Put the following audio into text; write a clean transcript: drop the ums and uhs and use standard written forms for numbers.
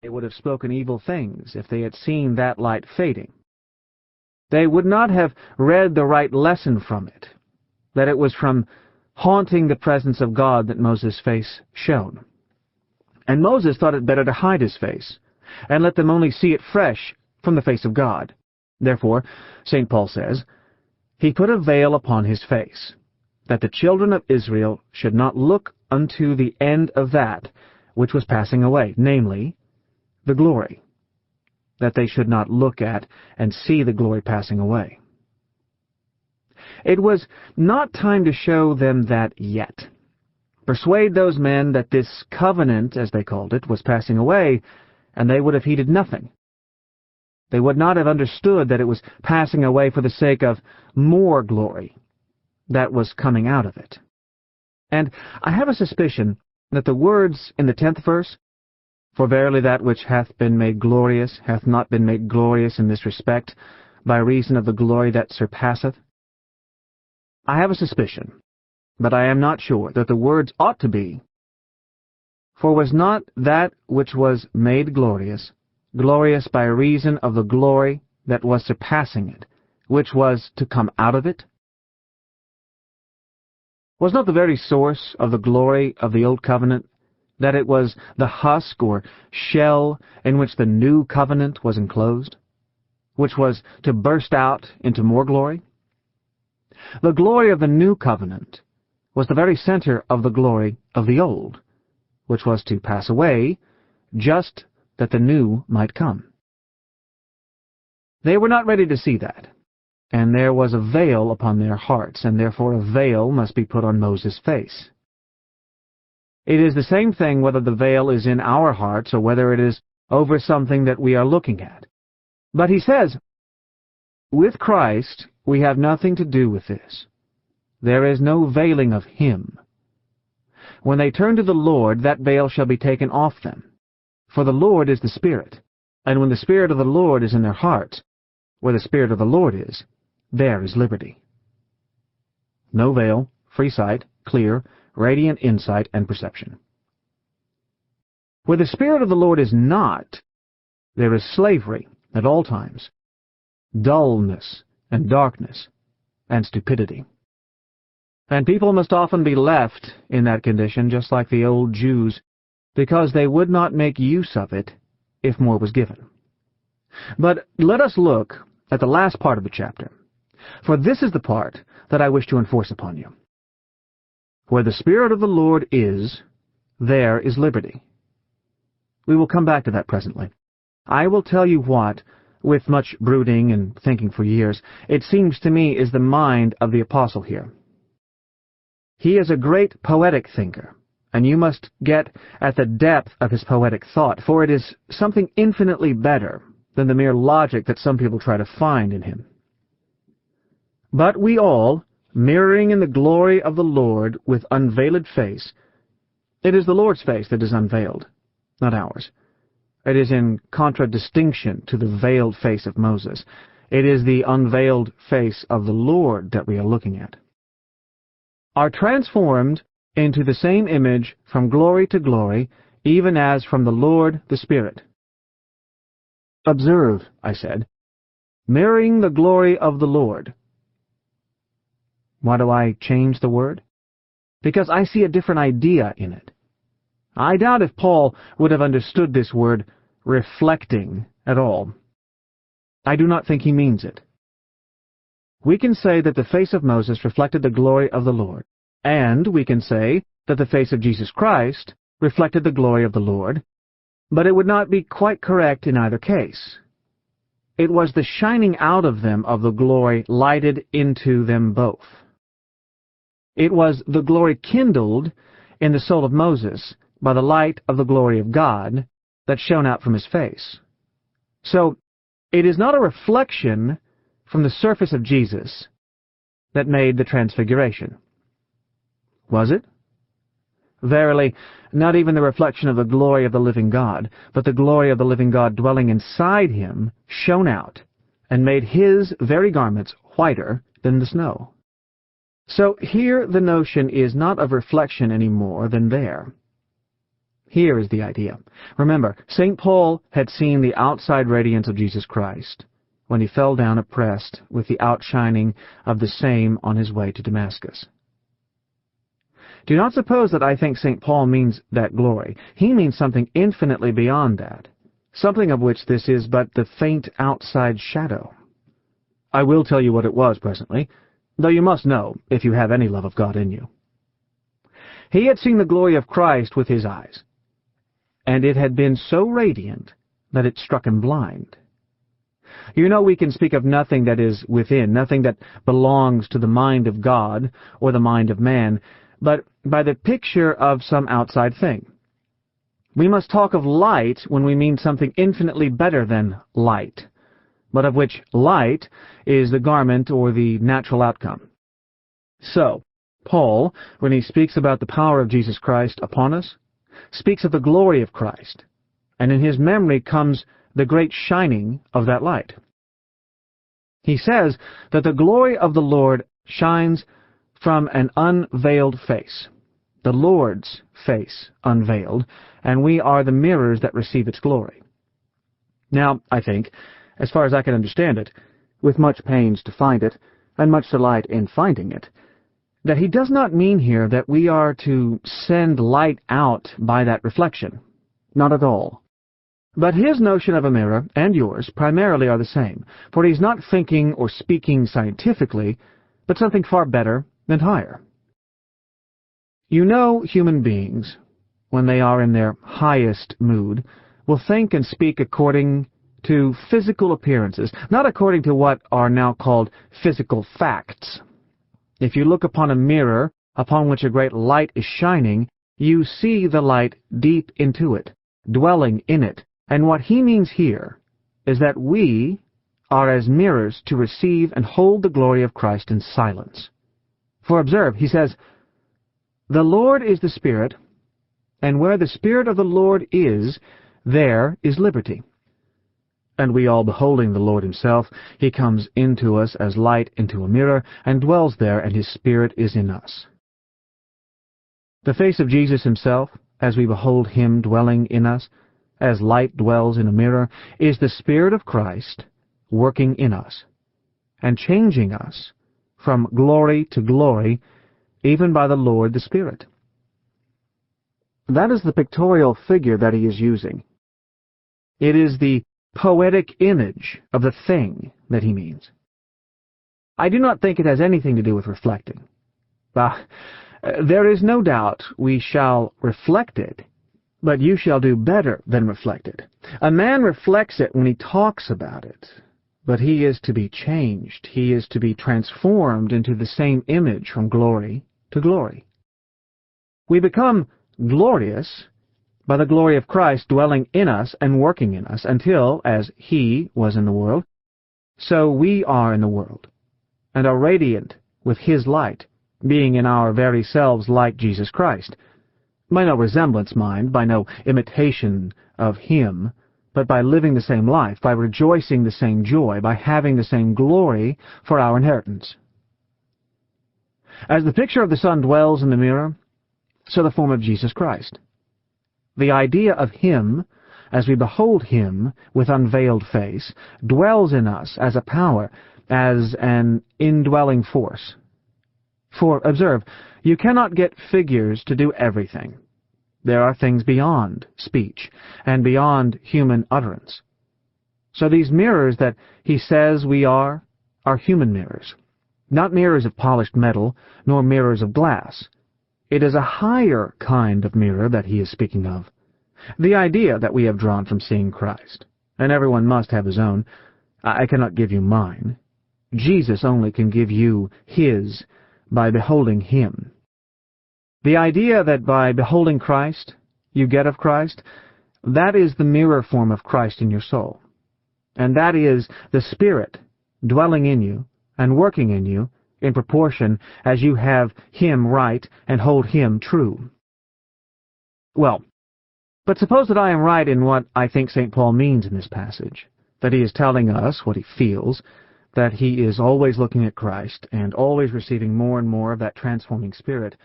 They would have spoken evil things if they had seen that light fading. They would not have read the right lesson from it, that it was from haunting the presence of God that Moses' face shone. And Moses thought it better to hide his face, and let them only see it fresh from the face of God. Therefore, St. Paul says, he put a veil upon his face, that the children of Israel should not look unto the end of that which was passing away, namely, the glory, that they should not look at and see the glory passing away. It was not time to show them that yet. Persuade those men that this covenant, as they called it, was passing away, and they would have heeded nothing. They would not have understood that it was passing away for the sake of more glory that was coming out of it. And I have a suspicion that the words in the 10th verse, "For verily that which hath been made glorious hath not been made glorious in this respect, by reason of the glory that surpasseth," I have a suspicion, but I am not sure, that the words ought to be, "For was not that which was made glorious, glorious by reason of the glory that was surpassing it, which was to come out of it?" Was not the very source of the glory of the Old Covenant that it was the husk or shell in which the New Covenant was enclosed, which was to burst out into more glory? The glory of the New Covenant was the very center of the glory of the Old, which was to pass away, just that the new might come. They were not ready to see that, and there was a veil upon their hearts, and therefore a veil must be put on Moses' face. It is the same thing whether the veil is in our hearts or whether it is over something that we are looking at. But he says, with Christ we have nothing to do with this. There is no veiling of him. When they turn to the Lord, that veil shall be taken off them. For the Lord is the Spirit, and when the Spirit of the Lord is in their hearts, where the Spirit of the Lord is, there is liberty. No veil, free sight, clear, radiant insight and perception. Where the Spirit of the Lord is not, there is slavery at all times, dullness and darkness and stupidity. And people must often be left in that condition, just like the old Jews, because they would not make use of it if more was given. But let us look at the last part of the chapter, for this is the part that I wish to enforce upon you. Where the Spirit of the Lord is, there is liberty. We will come back to that presently. I will tell you what, with much brooding and thinking for years, it seems to me is the mind of the apostle here. He is a great poetic thinker, and you must get at the depth of his poetic thought, for it is something infinitely better than the mere logic that some people try to find in him. But we all, mirroring in the glory of the Lord with unveiled face, it is the Lord's face that is unveiled, not ours. It is in contradistinction to the veiled face of Moses. It is the unveiled face of the Lord that we are looking at. Are transformed into the same image from glory to glory, even as from the Lord the Spirit. Observe, I said, mirroring the glory of the Lord. Why do I change the word? Because I see a different idea in it. I doubt if Paul would have understood this word reflecting at all. I do not think he means it. We can say that the face of Moses reflected the glory of the Lord, and we can say that the face of Jesus Christ reflected the glory of the Lord, but it would not be quite correct in either case. It was the shining out of them of the glory lighted into them both. It was the glory kindled in the soul of Moses by the light of the glory of God that shone out from his face. So, it is not a reflection from the surface of Jesus that made the transfiguration. Was it? Verily, not even the reflection of the glory of the living God, but the glory of the living God dwelling inside him shone out and made his very garments whiter than the snow. So here the notion is not of reflection any more than there. Here is the idea. Remember, St. Paul had seen the outside radiance of Jesus Christ when he fell down oppressed with the outshining of the same on his way to Damascus. Do not suppose that I think St. Paul means that glory. He means something infinitely beyond that, something of which this is but the faint outside shadow. I will tell you what it was presently, though you must know, if you have any love of God in you. He had seen the glory of Christ with his eyes, and it had been so radiant that it struck him blind. You know, we can speak of nothing that is within, nothing that belongs to the mind of God or the mind of man, but by the picture of some outside thing. We must talk of light when we mean something infinitely better than light, but of which light is the garment or the natural outcome. So, Paul, when he speaks about the power of Jesus Christ upon us, speaks of the glory of Christ, and in his memory comes the great shining of that light. He says that the glory of the Lord shines from an unveiled face, the Lord's face unveiled, and we are the mirrors that receive its glory. Now, I think, as far as I can understand it, with much pains to find it, and much delight in finding it, that he does not mean here that we are to send light out by that reflection. Not at all. But his notion of a mirror and yours primarily are the same, for he's not thinking or speaking scientifically, but something far better and higher. You know, human beings, when they are in their highest mood, will think and speak according to physical appearances, not according to what are now called physical facts. If you look upon a mirror upon which a great light is shining, you see the light deep into it, dwelling in it. And what he means here is that we are as mirrors to receive and hold the glory of Christ in silence. For observe, he says, "The Lord is the Spirit, and where the Spirit of the Lord is, there is liberty." And we all beholding the Lord himself, he comes into us as light into a mirror, and dwells there, and his Spirit is in us. The face of Jesus himself, as we behold him dwelling in us, as light dwells in a mirror, is the Spirit of Christ working in us, and changing us from glory to glory, even by the Lord the Spirit. That is the pictorial figure that he is using. It is the poetic image of the thing that he means. I do not think it has anything to do with reflecting. There is no doubt we shall reflect it, but you shall do better than reflect it. A man reflects it when he talks about it, but he is to be changed. He is to be transformed into the same image from glory to glory. We become glorious by the glory of Christ dwelling in us and working in us until, as he was in the world, so we are in the world, and are radiant with his light, being in our very selves like Jesus Christ. By no resemblance, mind, by no imitation of him, but by living the same life, by rejoicing the same joy, by having the same glory for our inheritance. As the picture of the sun dwells in the mirror, so the form of Jesus Christ. The idea of him, as we behold him with unveiled face, dwells in us as a power, as an indwelling force. For, observe, you cannot get figures to do everything. There are things beyond speech and beyond human utterance. So these mirrors that he says we are human mirrors, not mirrors of polished metal, nor mirrors of glass. It is a higher kind of mirror that he is speaking of. The idea that we have drawn from seeing Christ, and everyone must have his own. I cannot give you mine. Jesus only can give you his by beholding him. The idea that by beholding Christ, you get of Christ, that is the mirror form of Christ in your soul. And that is the Spirit dwelling in you and working in you in proportion as you have him right and hold him true. Well, but suppose that I am right in what I think St. Paul means in this passage, that he is telling us what he feels, that he is always looking at Christ and always receiving more and more of that transforming Spirit,